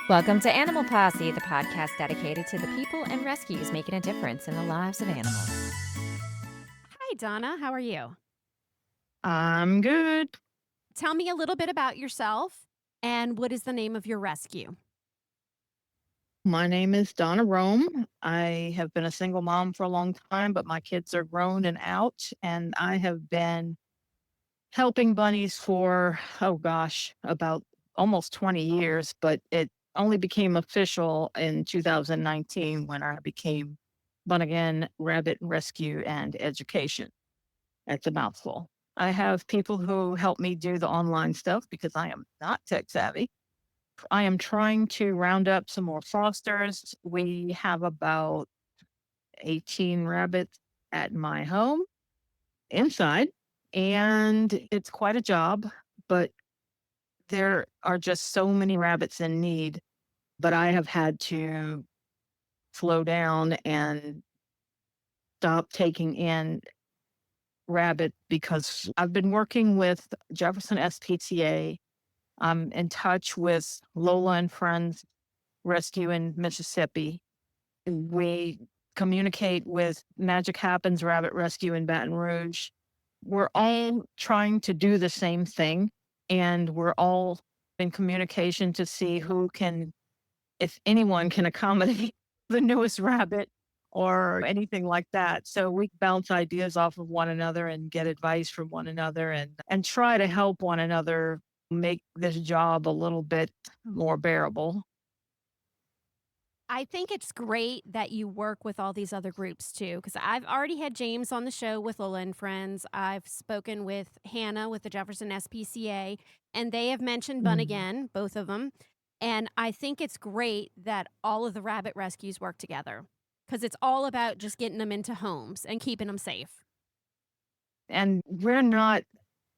Welcome to Animal Posse, the podcast dedicated to the people and rescues making a difference in the lives of animals. Hi, Donna. How are you? I'm good. Tell me a little bit about yourself and what is the name of your rescue? My name is Donna Rome. I have been a single mom for a long time, but my kids are grown and out, and I have been helping bunnies for, oh gosh, about almost 20 years, but it only became official in 2019 when I became BunnAgain Rabbit Rescue and Education. That's a mouthful. I have people who help me do the online stuff because I am not tech savvy. I am trying to round up some more fosters. We have about 18 rabbits at my home inside, and it's quite a job, but there are just so many rabbits in need. But I have had to slow down and stop taking in rabbit because I've been working with Jefferson SPCA. I'm in touch with Lola and Friends Rescue in Mississippi. We communicate with Magic Happens Rabbit Rescue in Baton Rouge. We're all trying to do the same thing, and we're all in communication to see who can, if anyone can accommodate the newest rabbit or anything like that. So we bounce ideas off of one another and get advice from one another and try to help one another make this job a little bit more bearable. I think it's great that you work with all these other groups too, because I've already had James on the show with Lola and Friends. I've spoken with Hannah with the Jefferson SPCA, and they have mentioned Bun Mm. Again, both of them. And I think it's great that all of the rabbit rescues work together because it's all about just getting them into homes and keeping them safe. And we're not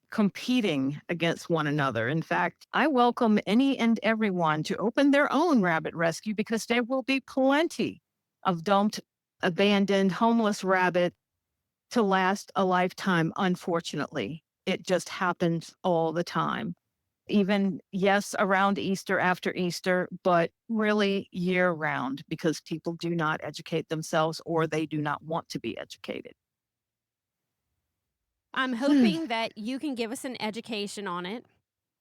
competing against one another. In fact, I welcome any and everyone to open their own rabbit rescue because there will be plenty of dumped, abandoned, homeless rabbit to last a lifetime, unfortunately. It just happens all the time. Even, yes, around Easter, after Easter, but really year round because people do not educate themselves or they do not want to be educated. I'm hoping that you can give us an education on it.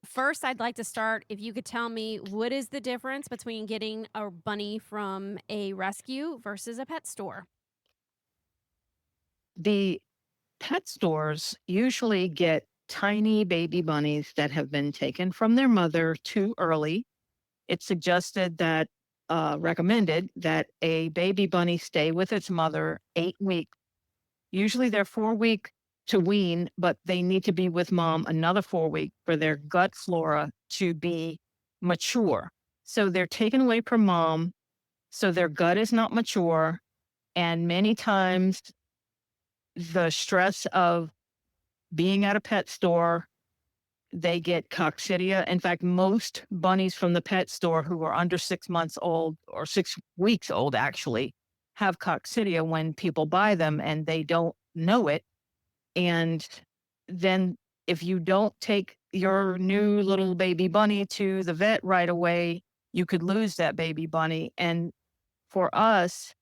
First, I'd like to start if you could tell me what is the difference between getting a bunny from a rescue versus a pet store? The pet stores usually get tiny baby bunnies that have been taken from their mother too early. It's suggested that, recommended that a baby bunny stay with its mother 8 weeks. Usually they're 4 week to wean, but they need to be with mom another 4 weeks for their gut flora to be mature. So they're taken away from mom. So their gut is not mature. And many times the stress of being at a pet store, they get coccidia. In fact, most bunnies from the pet store who are under 6 months old or 6 weeks old actually have coccidia when people buy them and they don't know it. And then if you don't take your new little baby bunny to the vet right away, you could lose that baby bunny. And for us,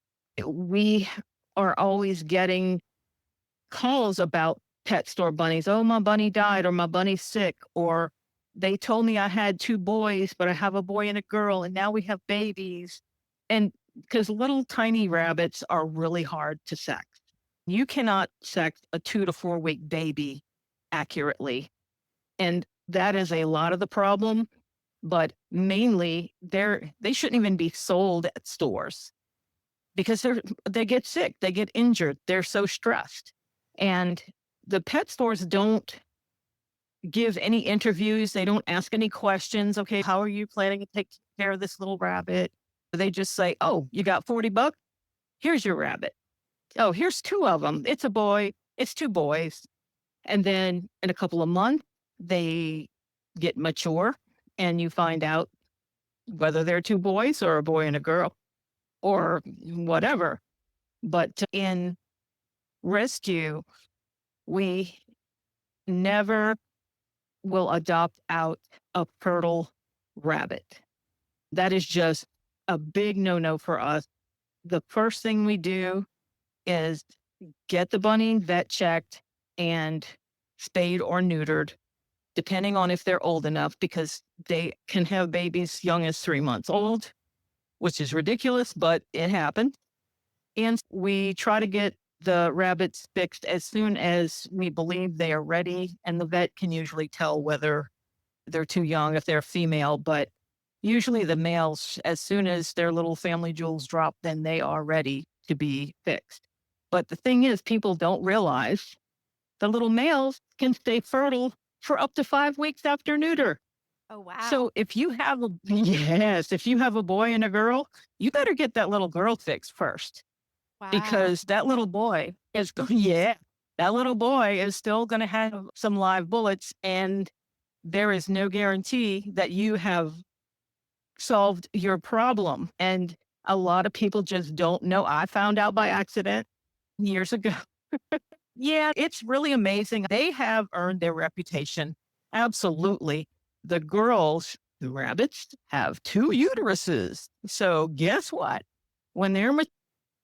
we are always getting calls about pet store bunnies. Oh, my bunny died, or my bunny's sick, or they told me I had two boys, but I have a boy and a girl, and now we have babies. And because little tiny rabbits are really hard to sex. You cannot sex a 2 to 4 week baby accurately. And that is a lot of the problem. But mainly they shouldn't even be sold at stores because they get sick, they get injured, they're so stressed. And the pet stores don't give any interviews, they don't ask any questions. Okay, how are you planning to take care of this little rabbit? They just say, "Oh, you got 40 bucks? Here's your rabbit. Oh, here's two of them. It's a boy, it's two boys." And then in a couple of months, they get mature and you find out whether they're two boys or a boy and a girl or whatever. But in rescue, we never will adopt out a fertile rabbit. That is just a big no-no for us. The first thing we do is get the bunny vet checked and spayed or neutered, depending on if they're old enough, because they can have babies young as 3 months old, which is ridiculous, but it happens. And we try to get the rabbits fixed as soon as we believe they are ready. And the vet can usually tell whether they're too young if they're female, but usually the males, as soon as their little family jewels drop, then they are ready to be fixed. But the thing is, people don't realize the little males can stay fertile for up to 5 weeks after neuter. Oh, wow. So if you have if you have a boy and a girl, you better get that little girl fixed first, Wow. because that little boy is that little boy is still going to have some live bullets, and there is no guarantee that you have solved your problem. And a lot of people just don't know. I found out by accident years ago. Yeah, it's really amazing. They have earned their reputation. Absolutely. The girls, the rabbits, have two uteruses. So guess what? When they're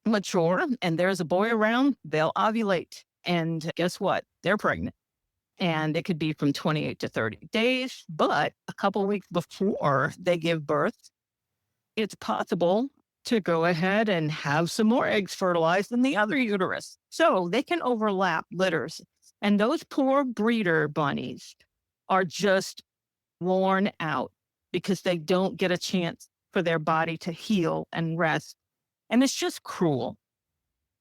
mature and there's a boy around, they'll ovulate. And guess what? They're pregnant. And it could be from 28 to 30 days. But a couple weeks before they give birth, it's possible to go ahead and have some more eggs fertilized in the other uterus. So they can overlap litters. And those poor breeder bunnies are just worn out because they don't get a chance for their body to heal and rest. And it's just cruel.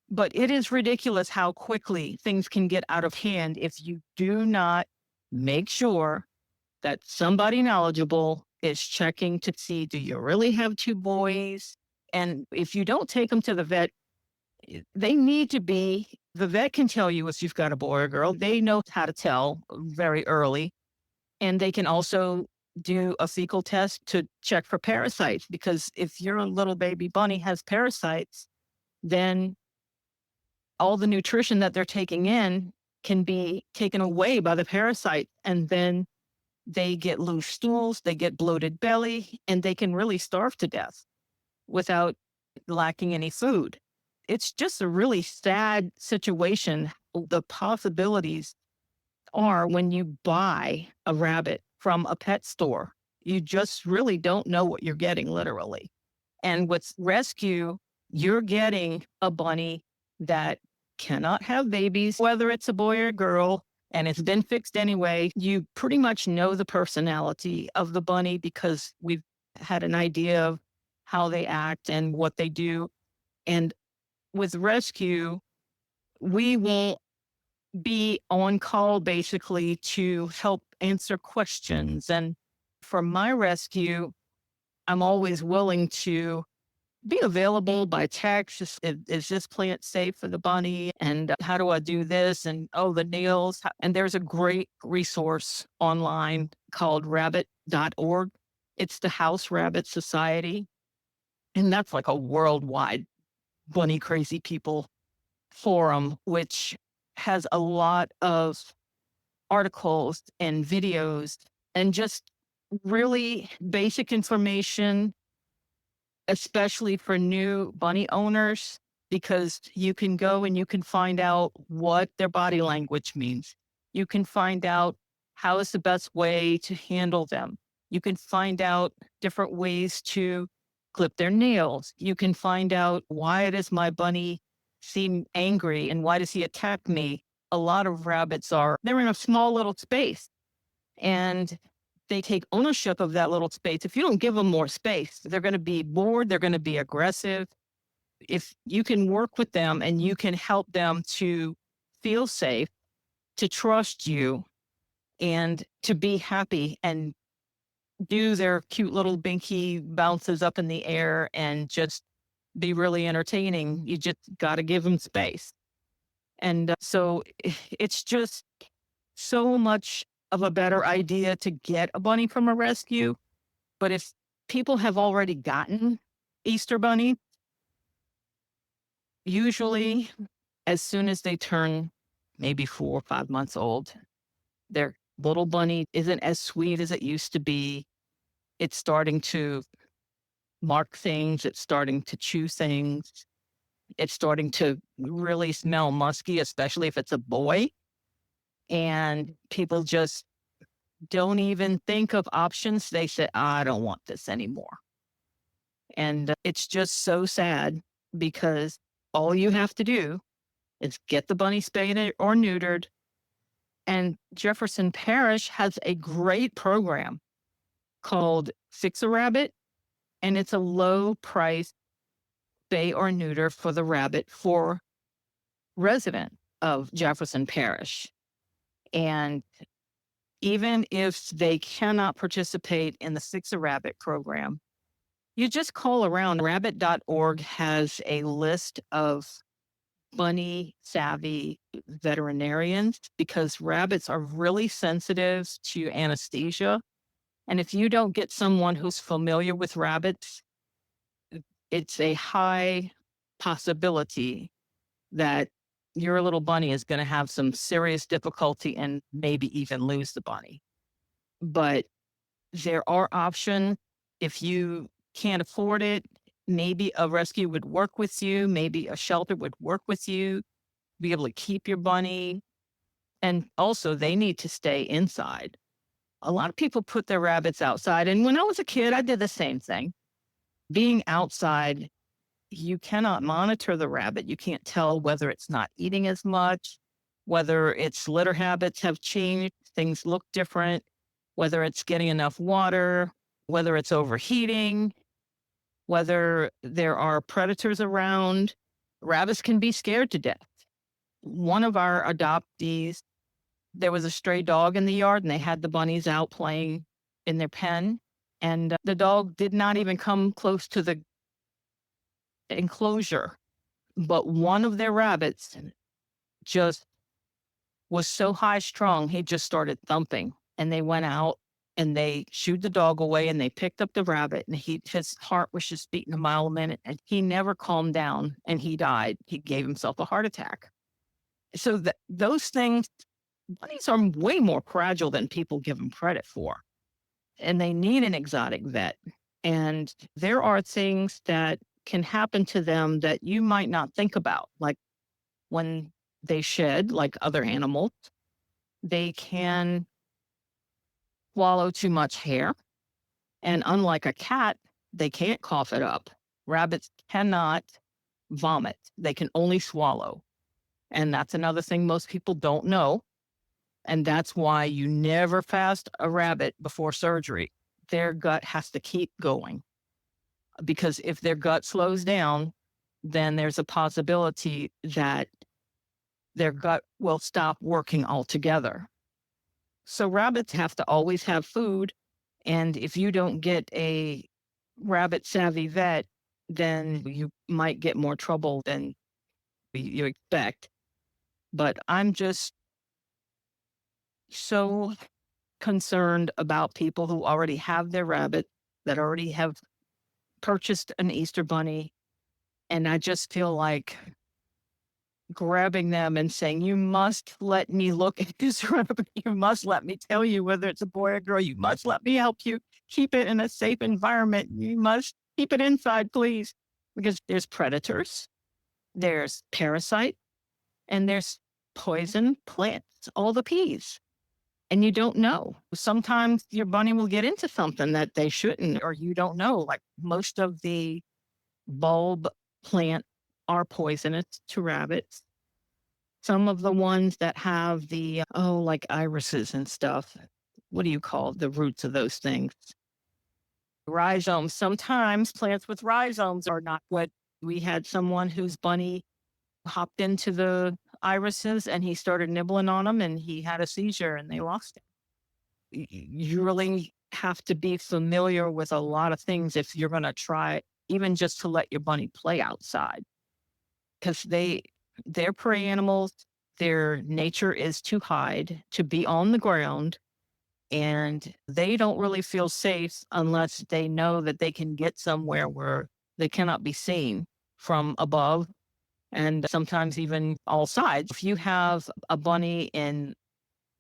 But it is ridiculous how quickly things can get out of hand if you do not make sure that somebody knowledgeable is checking to see, do you really have two boys? And if you don't take them to the vet, they need to be, the vet can tell you if you've got a boy or girl. They know how to tell very early. And they can also do a fecal test to check for parasites, because if your little baby bunny has parasites, then all the nutrition that they're taking in can be taken away by the parasite. And then they get loose stools, they get bloated belly, and they can really starve to death without lacking any food. It's just a really sad situation. The possibilities are when you buy a rabbit from a pet store, you just really don't know what you're getting, literally. And with rescue, you're getting a bunny that cannot have babies, whether it's a boy or a girl, and it's been fixed anyway. You pretty much know the personality of the bunny because we've had an idea of how they act and what they do. And with rescue, we will be on call basically to help answer questions. And for my rescue, I'm always willing to be available by text. Is this plant safe for the bunny? And how do I do this? And the nails. And there's a great resource online called rabbit.org. It's the House Rabbit Society. And that's like a worldwide bunny crazy people forum, which has a lot of articles and videos and just really basic information, especially for new bunny owners, because you can go and you can find out what their body language means. You can find out how is the best way to handle them. You can find out different ways to clip their nails. You can find out, why does my bunny seem angry and why does he attack me? A lot of rabbits they're in a small little space and they take ownership of that little space. If you don't give them more space, they're going to be bored. They're going to be aggressive. If you can work with them and you can help them to feel safe, to trust you, and to be happy and do their cute little binky bounces up in the air and just be really entertaining, you just got to give them space. And so it's just so much of a better idea to get a bunny from a rescue. But if people have already gotten Easter bunny, usually as soon as they turn maybe 4 or 5 months old, their little bunny isn't as sweet as it used to be. It's starting to mark things. It's starting to chew things. It's starting to really smell musky, especially if it's a boy. And people just don't even think of options. They say, I don't want this anymore. And it's just so sad because all you have to do is get the bunny spayed or neutered. And Jefferson Parish has a great program called Fix a Rabbit, and it's a low price spay or neuter for the rabbit for resident of Jefferson Parish. And even if they cannot participate in the Fix a Rabbit program, you just call around. Rabbit.org has a list of bunny savvy veterinarians because rabbits are really sensitive to anesthesia. And if you don't get someone who's familiar with rabbits, it's a high possibility that your little bunny is going to have some serious difficulty and maybe even lose the bunny. But there are options. If you can't afford it, maybe a rescue would work with you. Maybe a shelter would work with you, be able to keep your bunny. And also, they need to stay inside. A lot of people put their rabbits outside. And when I was a kid, I did the same thing. Being outside, you cannot monitor the rabbit. You can't tell whether it's not eating as much, whether its litter habits have changed, things look different, whether it's getting enough water, whether it's overheating, whether there are predators around. Rabbits can be scared to death. One of our adoptees, there was a stray dog in the yard and they had the bunnies out playing in their pen. And the dog did not even come close to the enclosure. But one of their rabbits just was so high strung, he just started thumping. And they went out and they shooed the dog away and they picked up the rabbit and his heart was just beating a mile a minute and he never calmed down and he died. He gave himself a heart attack. So those things, bunnies are way more fragile than people give them credit for. And they need an exotic vet. And there are things that can happen to them that you might not think about. Like when they shed, like other animals, they can swallow too much hair. And unlike a cat, they can't cough it up. Rabbits cannot vomit. They can only swallow. And that's another thing most people don't know. And that's why you never fast a rabbit before surgery. Their gut has to keep going. Because if their gut slows down, then there's a possibility that their gut will stop working altogether. So rabbits have to always have food. And if you don't get a rabbit savvy vet, then you might get more trouble than you expect. But I'm just so concerned about people who already have their rabbit, that already have purchased an Easter bunny. And I just feel like grabbing them and saying, you must let me look at this rabbit. You must let me tell you whether it's a boy or girl. You must let me help you keep it in a safe environment. You must keep it inside, please. Because there's predators, there's parasite, and there's poison plants, all the peas. And you don't know. Sometimes your bunny will get into something that they shouldn't, or you don't know. Like most of the bulb plant are poisonous to rabbits. Some of the ones that have the, like irises and stuff. What do you call the roots of those things? Rhizomes. Sometimes plants with rhizomes are not good. We had someone whose bunny hopped into the irises and he started nibbling on them and he had a seizure and they lost him. You really have to be familiar with a lot of things if you're going to try, even just to let your bunny play outside. Because they're prey animals. Their nature is to hide, to be on the ground. And they don't really feel safe unless they know that they can get somewhere where they cannot be seen from above and sometimes even all sides. If you have a bunny in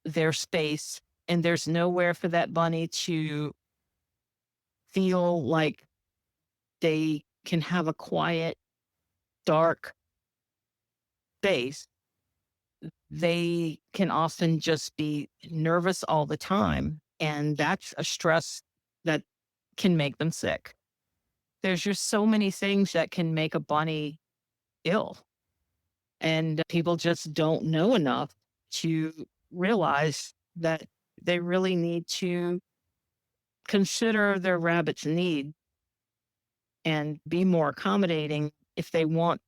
their space and there's nowhere for that bunny to feel like they can have a quiet, dark space, they can often just be nervous all the time. And that's a stress that can make them sick. There's just so many things that can make a bunny ill. And people just don't know enough to realize that they really need to consider their rabbit's need and be more accommodating if they want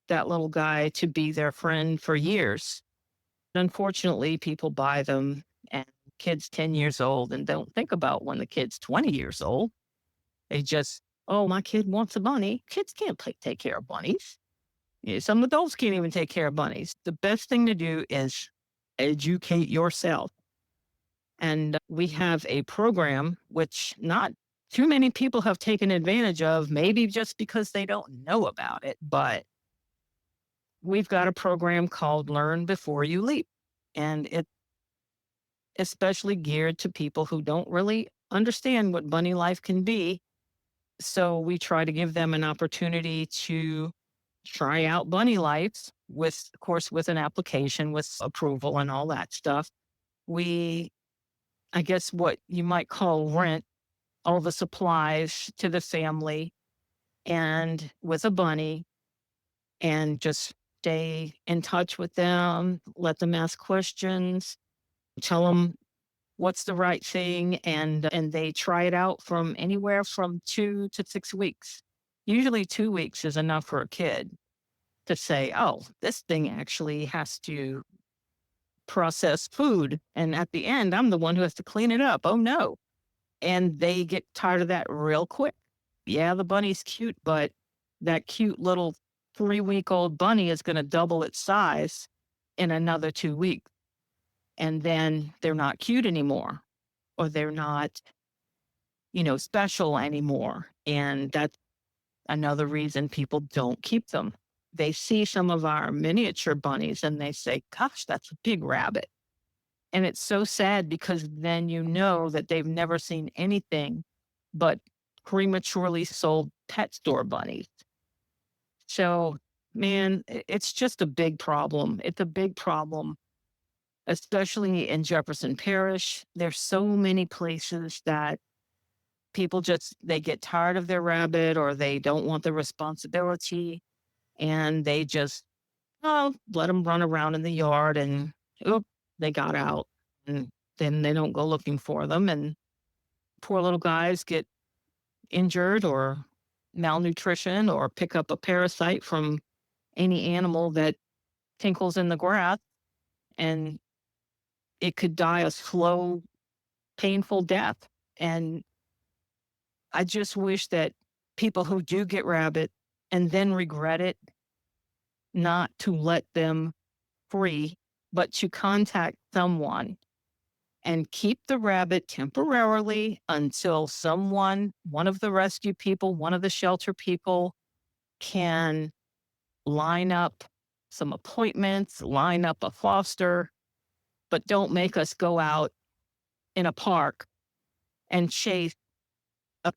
that little guy to be their friend for years. Unfortunately, people buy them and kids 10 years old and don't think about when the kid's 20 years old. They just, oh, my kid wants a bunny. Kids can't take care of bunnies. Yeah, some adults can't even take care of bunnies. The best thing to do is educate yourself. And we have a program which not too many people have taken advantage of, maybe just because they don't know about it. But we've got a program called Learn Before You Leap. And it's especially geared to people who don't really understand what bunny life can be. So we try to give them an opportunity to try out bunny life with, of course, with an application with approval and all that stuff. We, I guess, what you might call rent all the supplies to the family and with a bunny and just stay in touch with them, let them ask questions, tell them what's the right thing, and they try it out from anywhere from 2 to 6 weeks. Usually 2 weeks is enough for a kid to say, oh, this thing actually has to process food. And at the end, I'm the one who has to clean it up. Oh, no. And they get tired of that real quick. Yeah, the bunny's cute, but that cute little 3-week-old bunny is going to double its size in another 2 weeks. And then they're not cute anymore, or they're not, special anymore. And that's another reason people don't keep them. They see some of our miniature bunnies and they say, gosh, that's a big rabbit. And it's so sad because then you know that they've never seen anything but prematurely sold pet store bunnies. So, man, it's just a big problem. It's a big problem, especially in Jefferson Parish. There's so many places that people they get tired of their rabbit or they don't want the responsibility and they just, let them run around in the yard and, they got out. And then they don't go looking for them. And poor little guys get injured or malnutrition or pick up a parasite from any animal that tinkles in the grass. And it could die a slow, painful death. And I just wish that people who do get rabbit and then regret it, not to let them free, but to contact someone and keep the rabbit temporarily until one of the rescue people, one of the shelter people can line up some appointments, line up a foster, but don't make us go out in a park and chase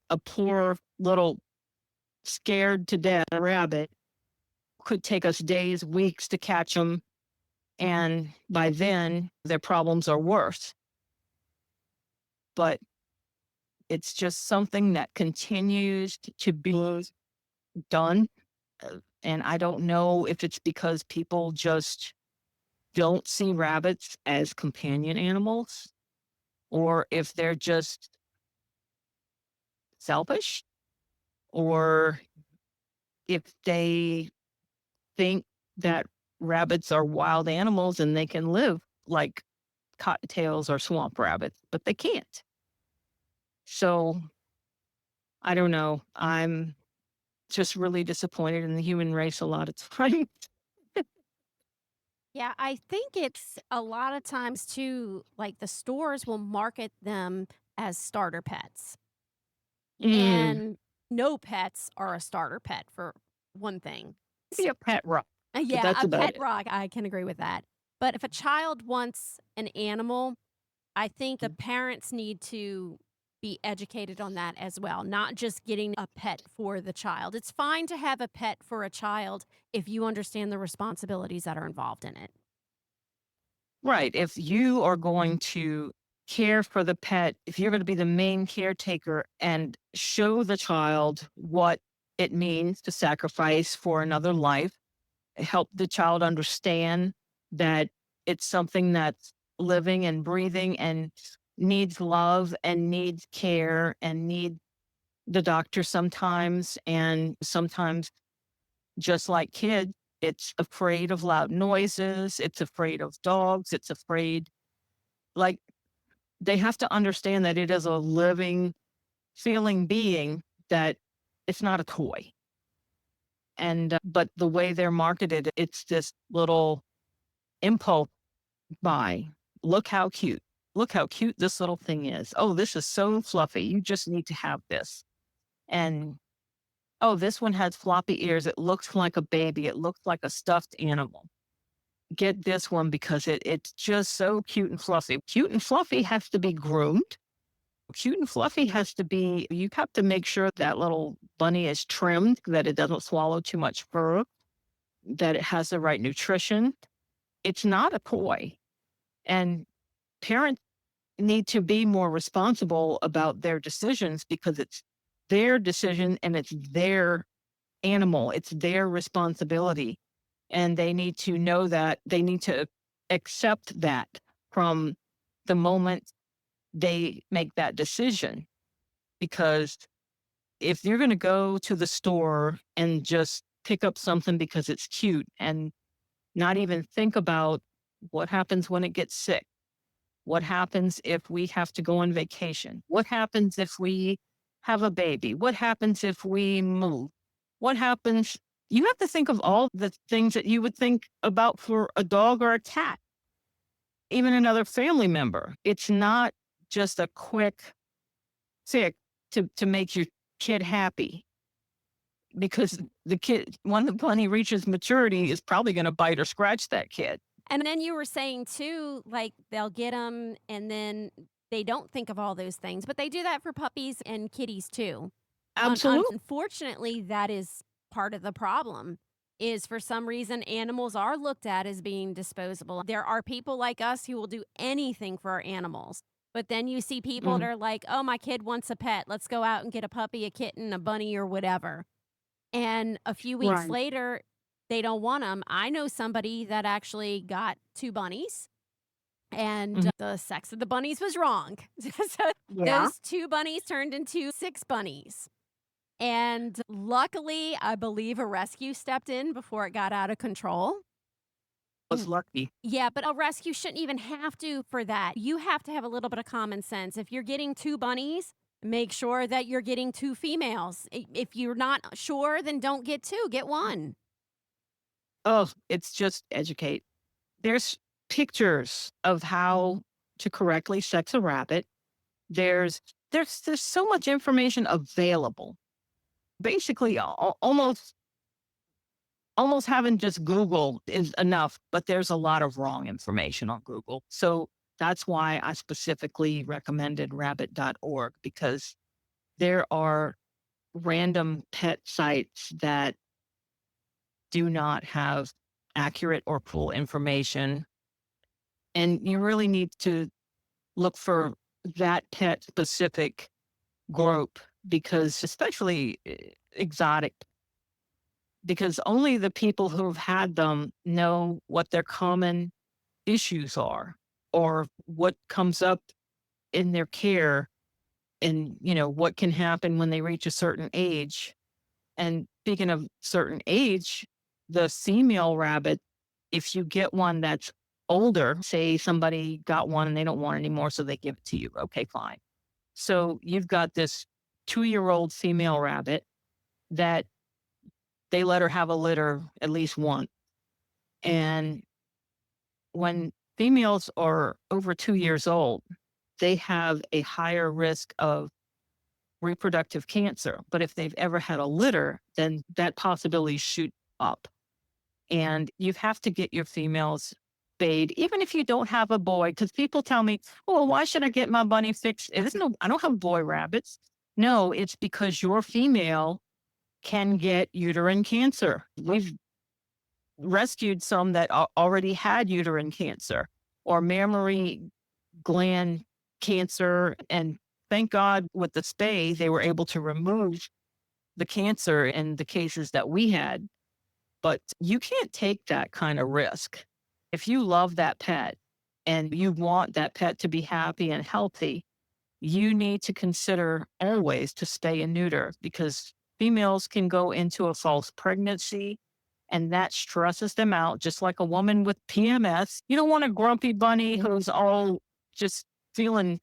a poor little scared to death rabbit. Could take us days, weeks to catch them. And by then, their problems are worse. But it's just something that continues to be done. And I don't know if it's because people just don't see rabbits as companion animals or if they're just selfish or if they think that rabbits are wild animals and they can live like cottontails or swamp rabbits, but they can't. So I don't know. I'm just really disappointed in the human race a lot of times. Yeah, I think it's a lot of times too, like the stores will market them as starter pets. Mm, And no pets are a starter pet for one thing. be a pet rock, but Yeah, that's a about pet it. rock, I can agree with that. But if a child wants an animal, I think the parents need to be educated on that as well, not just getting a pet for the child. It's fine to have a pet for a child if you understand the responsibilities that are involved in it. Right. If you are going to care for the pet, if you're going to be the main caretaker and show the child what it means to sacrifice for another life, help the child understand that it's something that's living and breathing and needs love and needs care and need the doctor sometimes, and sometimes, just like kids, it's afraid of loud noises, it's afraid of dogs, it's afraid, like, they have to understand that it is a living, feeling being, that it's not a toy. And but the way they're marketed, it's this little impulse buy. Look how cute. Look how cute this little thing is. Oh, this is so fluffy. You just need to have this. And oh, this one has floppy ears. It looks like a baby. It looks like a stuffed animal. Get this one because it's just so cute and fluffy. Cute and fluffy has to be groomed. Cute and fluffy has to be, you have to make sure that little bunny is trimmed, that it doesn't swallow too much fur, that it has the right nutrition. It's not a toy. And parents need to be more responsible about their decisions because it's their decision and it's their animal, it's their responsibility. And they need to know that, they need to accept that from the moment they make that decision. Because if you're going to go to the store and just pick up something because it's cute and not even think about what happens when it gets sick, what happens if we have to go on vacation, what happens if we have a baby, what happens if we move, what happens, you have to think of all the things that you would think about for a dog or a cat, even another family member. It's not just a quick fix to make your kid happy, because the kid, when the bunny reaches maturity, is probably going to bite or scratch that kid. And then you were saying too, like they'll get them and then they don't think of all those things, but they do that for puppies and kitties too. Absolutely. Unfortunately, that is part of the problem. Is for some reason animals are looked at as being disposable. There are people like us who will do anything for our animals. But then you see people that Mm, are like, "Oh, my kid wants a pet. Let's go out and get a puppy, a kitten, a bunny or whatever." And a few weeks right. later, they don't want them. I know somebody that actually got 2 bunnies, and Mhm. the sex of the bunnies was wrong. So Yeah. those 2 bunnies turned into 6 bunnies. And luckily, I believe a rescue stepped in before it got out of control. Was lucky. Yeah, but a rescue shouldn't even have to for that. You have to have a little bit of common sense. If you're getting 2 bunnies, make sure that you're getting 2 females. If you're not sure, then don't get 2, get 1. Oh, it's just educate. There's pictures of how to correctly sex a rabbit. There's there's so much information available. Basically, almost having just Google is enough, but there's a lot of wrong information on Google. So that's why I specifically recommended rabbit.org, because there are random pet sites that do not have accurate or full information. And you really need to look for that pet specific group, because especially exotic, because only the people who've had them know what their common issues are or what comes up in their care, and what can happen when they reach a certain age. And speaking of certain age, the female rabbit, if you get one that's older, say somebody got one and they don't want it anymore, so they give it to you. Okay, fine. So you've got this 2-year-old female rabbit that they let her have a litter at least once. And when females are over 2 years old, they have a higher risk of reproductive cancer. But if they've ever had a litter, then that possibility shoot up. And you have to get your females spayed, even if you don't have a boy, because people tell me, "Oh, why should I get my bunny fixed? I don't have boy rabbits." No, it's because your female can get uterine cancer. We've rescued some that already had uterine cancer or mammary gland cancer. And thank God with the spay, they were able to remove the cancer in the cases that we had. But you can't take that kind of risk. If you love that pet and you want that pet to be happy and healthy, you need to consider always to spay and neuter because females can go into a false pregnancy and that stresses them out, just like a woman with PMS. You don't want a grumpy bunny who's all just feeling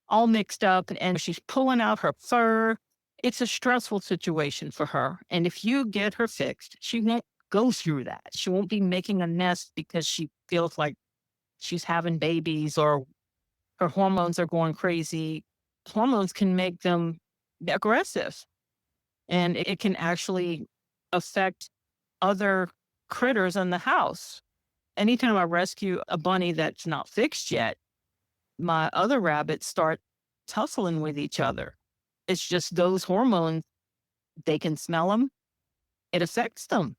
all mixed up and she's pulling out her fur. It's a stressful situation for her. And if you get her fixed, she won't go through that. She won't be making a nest because she feels like she's having babies or her hormones are going crazy. Hormones can make them aggressive and it can actually affect other critters in the house. Anytime I rescue a bunny that's not fixed yet, my other rabbits start tussling with each other. It's just those hormones, they can smell them. It affects them.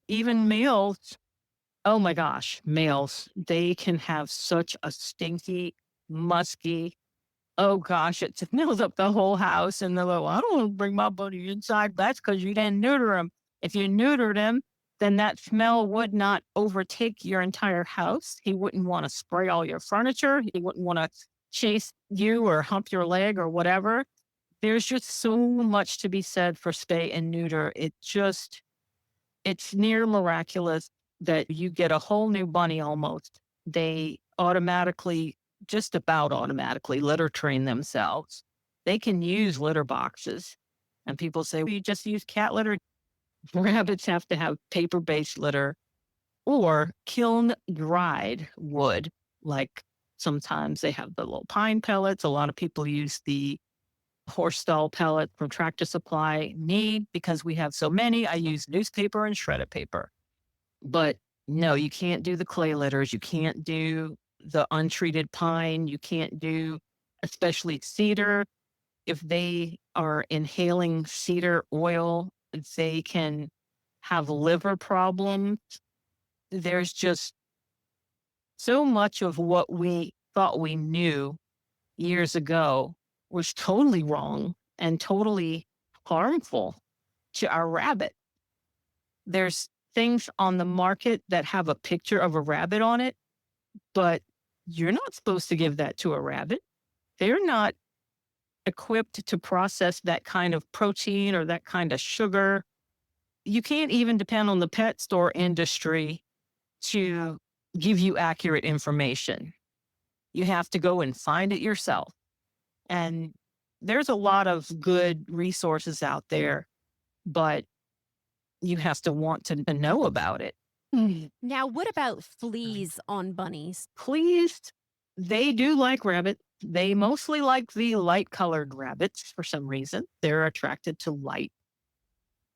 Even males, oh my gosh, males, they can have such a stinky, musky, oh gosh, it smells up the whole house. And they're like, well, I don't want to bring my bunny inside. That's because you didn't neuter him. If you neutered him, then that smell would not overtake your entire house. He wouldn't want to spray all your furniture. He wouldn't want to chase you or hump your leg or whatever. There's just so much to be said for spay and neuter. It's near miraculous that you get a whole new bunny almost. They automatically, just about automatically, litter train themselves. They can use litter boxes. And people say, well, you just use cat litter. Rabbits have to have paper-based litter or kiln dried wood. Like sometimes they have the little pine pellets. A lot of people use the horse stall pellet from Tractor Supply. Me, because we have so many, I use newspaper and shredded paper. But no, you can't do the clay litters. You can't do the untreated pine. You can't do, especially cedar. If they are inhaling cedar oil, they can have liver problems. There's just so much of what we thought we knew years ago was totally wrong and totally harmful to our rabbit. There's things on the market that have a picture of a rabbit on it, but you're not supposed to give that to a rabbit. They're not equipped to process that kind of protein or that kind of sugar. You can't even depend on the pet store industry to give you accurate information. You have to go and find it yourself. And there's a lot of good resources out there, but you have to want to know about it. Now, what about fleas on bunnies? Fleas, they do like rabbits. They mostly like the light colored rabbits for some reason. They're attracted to light.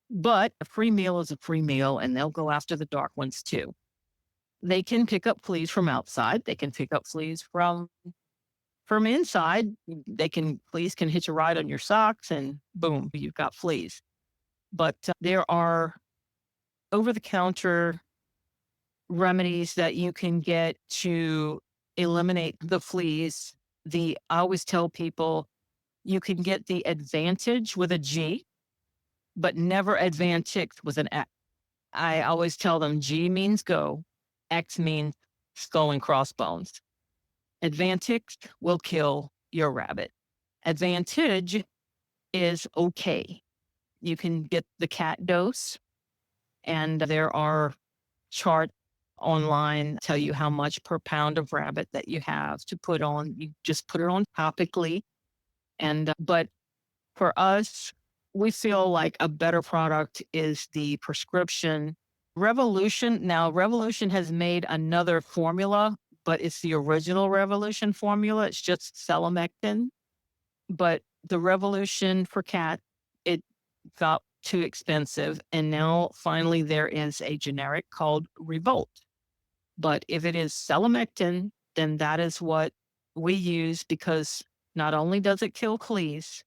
But a free meal is a free meal, and they'll go after the dark ones too. They can pick up fleas from outside. They can pick up fleas from inside. Fleas can hitch a ride on your socks and boom, you've got fleas. But there are over-the-counter remedies that you can get to eliminate the fleas. I always tell people you can get the Advantage with a G, but never Advantix with an X. I always tell them G means go, X means skull and crossbones. Advantix will kill your rabbit. Advantage is okay. You can get the cat dose, and there are charts online tell you how much per pound of rabbit that you have to put on. You just put it on topically. But for us, we feel like a better product is the prescription Revolution. Now, Revolution has made another formula, but it's the original Revolution formula. It's just selamectin. But the Revolution for cat, it got too expensive. And now finally there is a generic called Revolt. But if it is selamectin, then that is what we use because not only does it kill fleas,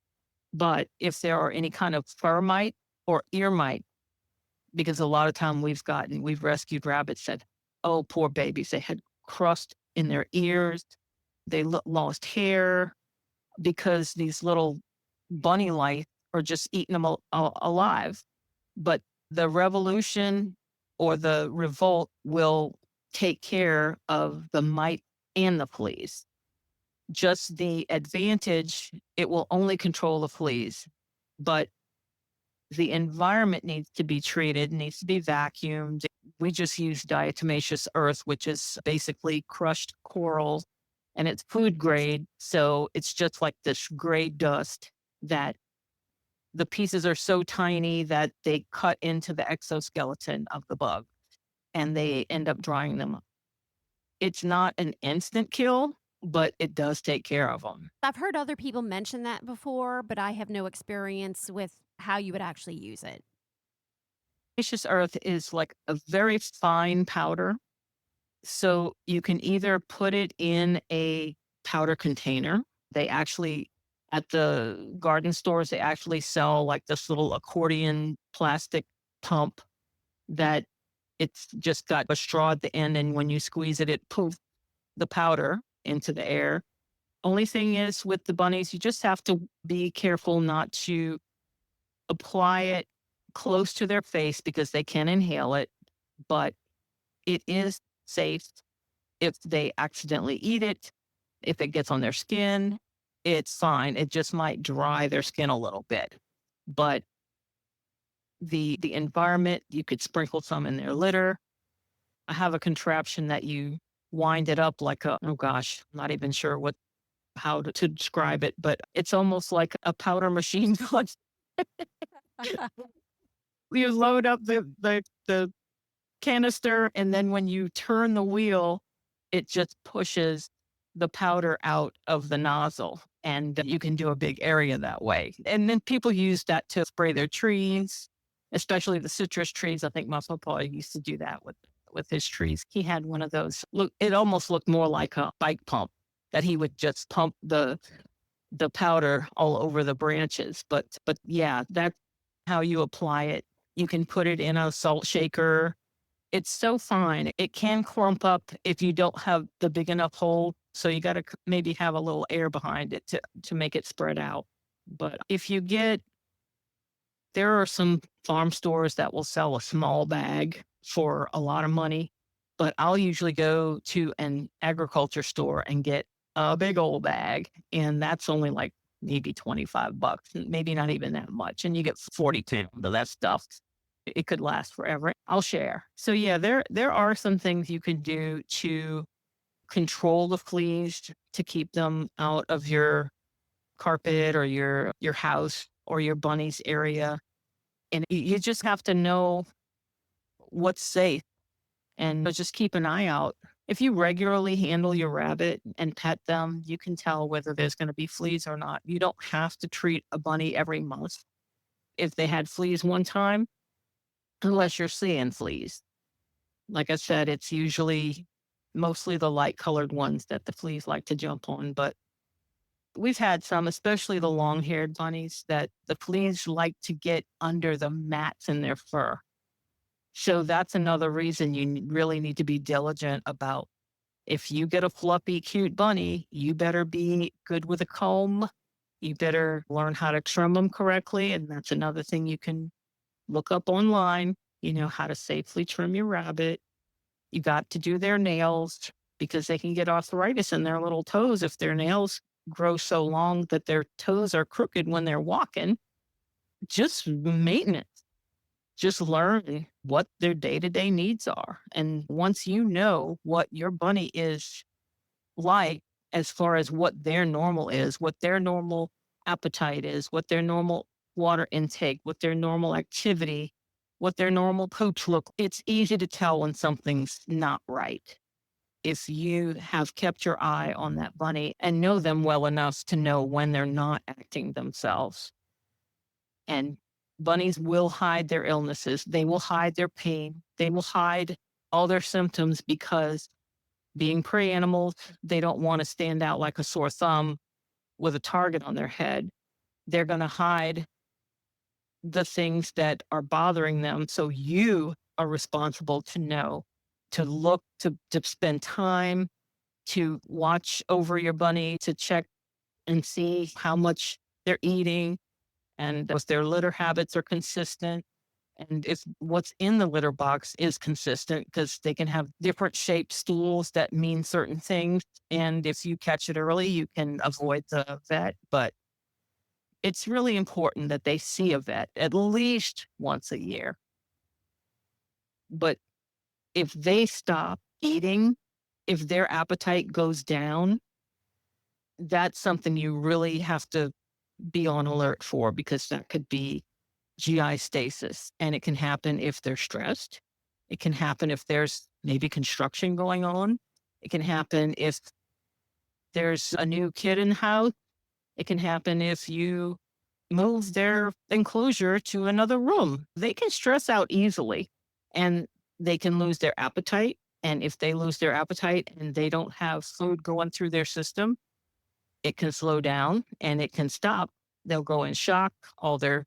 but if there are any kind of fur mite or ear mite, because a lot of time we've rescued rabbits that, oh, poor babies, they had crust in their ears, they lost hair because these little bunny lice are just eating them alive. But the revolution or the revolt will take care of the mite and the fleas. Just the advantage, it will only control the fleas, but the environment needs to be treated, needs to be vacuumed. We just use diatomaceous earth, which is basically crushed coral and it's food grade. So it's just like this gray dust that the pieces are so tiny that they cut into the exoskeleton of the bug and they end up drying them up. It's not an instant kill, but it does take care of them. I've heard other people mention that before, but I have no experience with how you would actually use it. Diatomaceous earth is like a very fine powder. So you can either put it in a powder container. They actually, at the garden stores, they actually sell like this little accordion plastic pump that it's just got a straw at the end. And when you squeeze it, it poofs the powder into the air. Only thing is with the bunnies, you just have to be careful not to apply it close to their face because they can inhale it, but it is safe if they accidentally eat it. If it gets on their skin, it's fine. It just might dry their skin a little bit. But the environment, you could sprinkle some in their litter. I have a contraption that you wind it up like a, oh gosh, I'm not even sure how to describe it, but it's almost like a powder machine gun. You load up the canister, and then when you turn the wheel, it just pushes the powder out of the nozzle, and you can do a big area that way. And then people use that to spray their trees, especially the citrus trees. I think my papa used to do that with his trees. He had one of those. Look, it almost looked more like a bike pump that he would just pump the powder all over the branches. But yeah, that's how you apply it. You can put it in a salt shaker. It's so fine. It can clump up if you don't have the big enough hole. So you got to maybe have a little air behind it to make it spread out. But if you there are some farm stores that will sell a small bag for a lot of money, but I'll usually go to an agriculture store and get a big old bag. And that's only like maybe $25, maybe not even that much. And you get 40 pounds of that stuff. It could last forever. I'll share. So yeah, there are some things you can do to control the fleas to keep them out of your carpet or your house or your bunny's area. And you just have to know what's safe and just keep an eye out. If you regularly handle your rabbit and pet them, you can tell whether there's going to be fleas or not. You don't have to treat a bunny every month. If they had fleas one time, unless you're seeing fleas. Like I said, it's usually mostly the light colored ones that the fleas like to jump on. But we've had some, especially the long haired bunnies, that the fleas like to get under the mats in their fur. So that's another reason you really need to be diligent about if you get a fluffy, cute bunny, you better be good with a comb. You better learn how to trim them correctly. And that's another thing you can look up online, how to safely trim your rabbit. You got to do their nails because they can get arthritis in their little toes if their nails grow so long that their toes are crooked when they're walking. Just maintenance. Just learn what their day-to-day needs are. And once you know what your bunny is like, as far as what their normal is, what their normal appetite is, what their normal water intake, what their normal activity, what their normal pooch look, it's easy to tell when something's not right. If you have kept your eye on that bunny and know them well enough to know when they're not acting themselves. And bunnies will hide their illnesses. They will hide their pain. They will hide all their symptoms because being prey animals, they don't want to stand out like a sore thumb with a target on their head. They're going to hide the things that are bothering them. So you are responsible to know, to look, to spend time, to watch over your bunny, to check and see how much they're eating and if their litter habits are consistent. And if what's in the litter box is consistent, because they can have different shaped stools that mean certain things. And if you catch it early, you can avoid the vet. But it's really important that they see a vet at least once a year. But if they stop eating, if their appetite goes down, that's something you really have to be on alert for, because that could be GI stasis. And it can happen if they're stressed. It can happen if there's maybe construction going on. It can happen if there's a new kid in the house. It can happen if you move their enclosure to another room. They can stress out easily and they can lose their appetite. And if they lose their appetite and they don't have food going through their system, it can slow down and it can stop. They'll go in shock. All their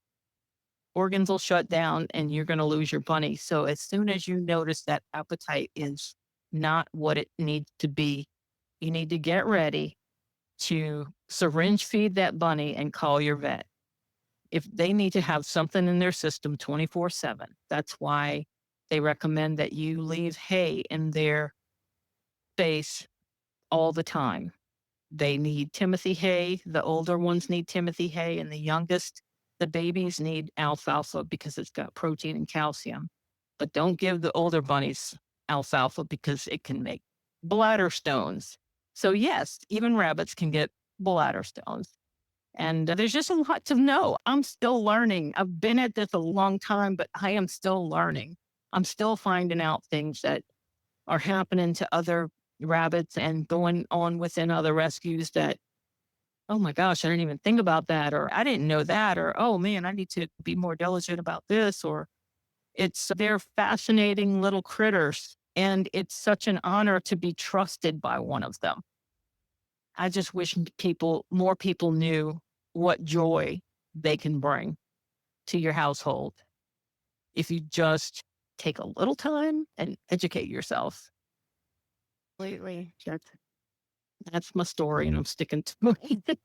organs will shut down and you're going to lose your bunny. So as soon as you notice that appetite is not what it needs to be, you need to get ready to syringe feed that bunny and call your vet. If they need to have something in their system 24/7, that's why they recommend that you leave hay in their space all the time. They need Timothy hay. The older ones need Timothy hay, and the youngest, the babies, need alfalfa because it's got protein and calcium. But don't give the older bunnies alfalfa because it can make bladder stones. So yes, even rabbits can get bladder stones. And there's just a lot to know. I'm still learning. I've been at this a long time, but I am still learning. I'm still finding out things that are happening to other rabbits and going on within other rescues that, oh my gosh, I didn't even think about that, or I didn't know that, or oh man, I need to be more diligent about this, or they're fascinating little critters. And it's such an honor to be trusted by one of them. I just wish more people knew what joy they can bring to your household if you just take a little time and educate yourself. Absolutely. That's my story, and I'm sticking to it.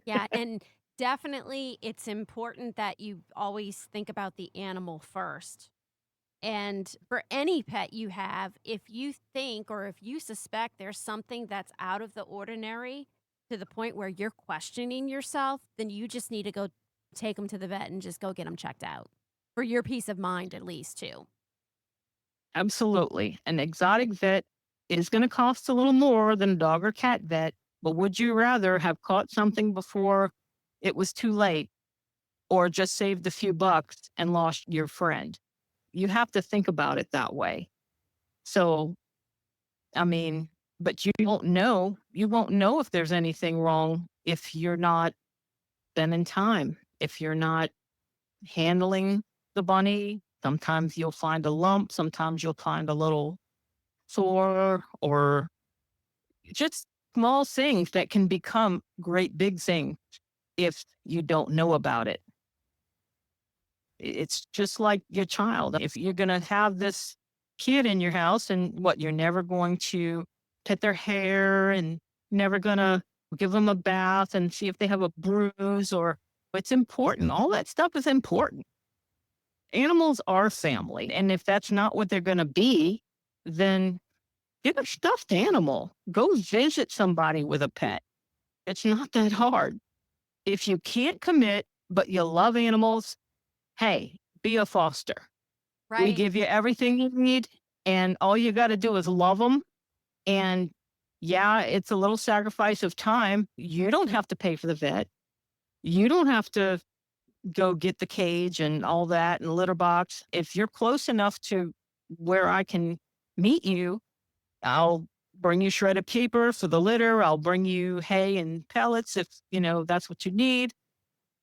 Yeah, and definitely it's important that you always think about the animal first. And for any pet you have, if you think or if you suspect there's something that's out of the ordinary to the point where you're questioning yourself, then you just need to go take them to the vet and just go get them checked out for your peace of mind, at least, too. Absolutely. An exotic vet is going to cost a little more than a dog or cat vet, but would you rather have caught something before it was too late, or just saved a few bucks and lost your friend? You have to think about it that way. So, I mean, but you won't know. You won't know if there's anything wrong if you're not spending time, if you're not handling the bunny. Sometimes you'll find a lump, sometimes you'll find a little sore, or just small things that can become great big things if you don't know about it. It's just like your child. If you're going to have this kid in your house and you're never going to pet their hair and never going to give them a bath and see if they have a bruise, or it's important. All that stuff is important. Animals are family. And if that's not what they're going to be, then get a stuffed animal. Go visit somebody with a pet. It's not that hard. If you can't commit, but you love animals, hey, be a foster. We Right. give you everything you need, and all you got to do is love them. And yeah, it's a little sacrifice of time. You don't have to pay for the vet. You don't have to go get the cage and all that and litter box. If you're close enough to where I can meet you, I'll bring you shredded paper for the litter. I'll bring you hay and pellets if, that's what you need.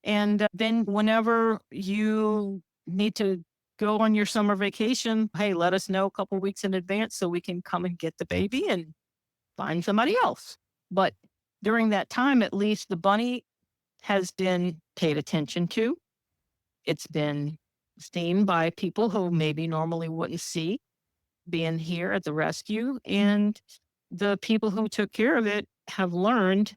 And then whenever you need to go on your summer vacation, hey, let us know a couple weeks in advance so we can come and get the baby and find somebody else. But during that time, at least the bunny has been paid attention to. It's been seen by people who maybe normally wouldn't see being here at the rescue. And the people who took care of it have learned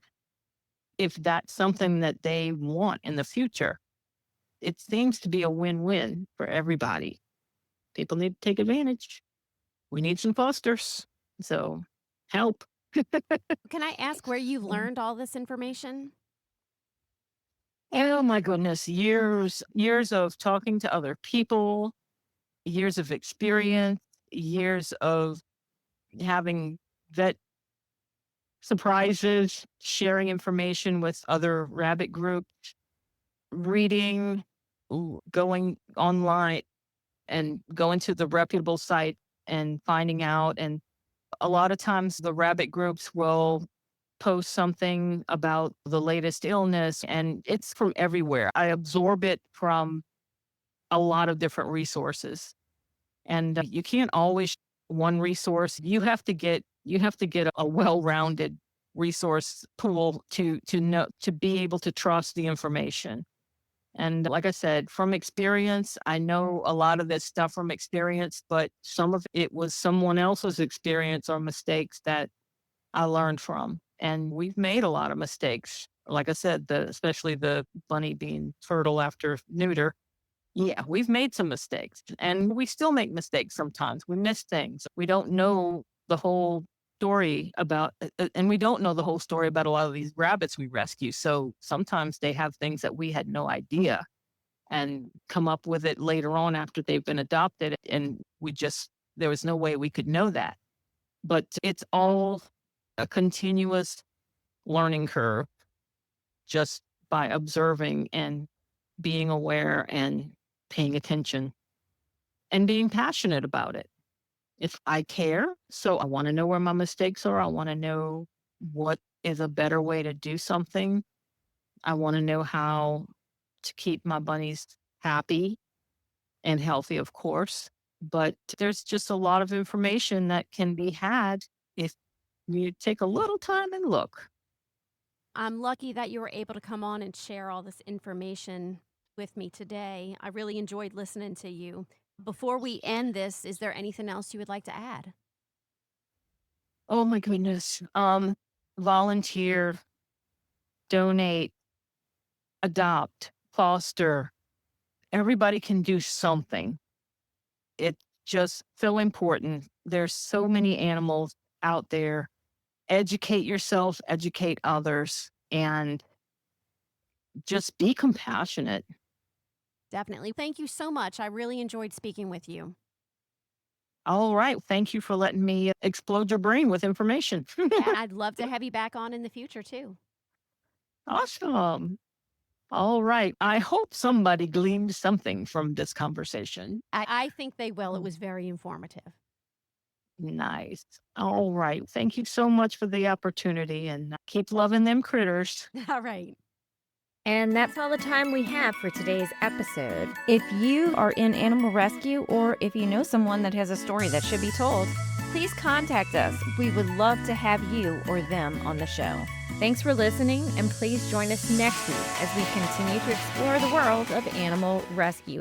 if that's something that they want in the future. It seems to be a win-win for everybody. People need to take advantage. We need some fosters. So help. Can I ask where you learned all this information? Oh my goodness, years of talking to other people, years of experience, years of having vet surprises, sharing information with other rabbit groups, reading, going online and going to the reputable site and finding out. And a lot of times the rabbit groups will post something about the latest illness, and it's from everywhere. I absorb it from a lot of different resources. And you can't always one resource. You have to get a well-rounded resource pool to know, to be able to trust the information. And like I said, from experience, I know a lot of this stuff from experience, but some of it was someone else's experience or mistakes that I learned from. And we've made a lot of mistakes. Like I said, especially the bunny being fertile after neuter. Yeah, we've made some mistakes and we still make mistakes sometimes. We miss things. We don't know the whole story about, and we don't know the whole story about a lot of these rabbits we rescue. So sometimes they have things that we had no idea and come up with it later on after they've been adopted. And there was no way we could know that. But it's all a continuous learning curve just by observing and being aware and paying attention and being passionate about it. If I care, so I want to know where my mistakes are. I want to know what is a better way to do something. I want to know how to keep my bunnies happy and healthy, of course. But there's just a lot of information that can be had if you take a little time and look. I'm lucky that you were able to come on and share all this information with me today. I really enjoyed listening to you. Before we end this, is there anything else you would like to add? Oh my goodness. Volunteer, donate, adopt, foster. Everybody can do something. It's just so important. There's so many animals out there. Educate yourself, educate others, and just be compassionate. Definitely. Thank you so much. I really enjoyed speaking with you. All right. Thank you for letting me explode your brain with information. And I'd love to have you back on in the future too. Awesome. All right. I hope somebody gleaned something from this conversation. I think they will. It was very informative. Nice. All right. Thank you so much for the opportunity and keep loving them critters. All right. And that's all the time we have for today's episode. If you are in animal rescue or if you know someone that has a story that should be told, please contact us. We would love to have you or them on the show. Thanks for listening, and please join us next week as we continue to explore the world of animal rescue.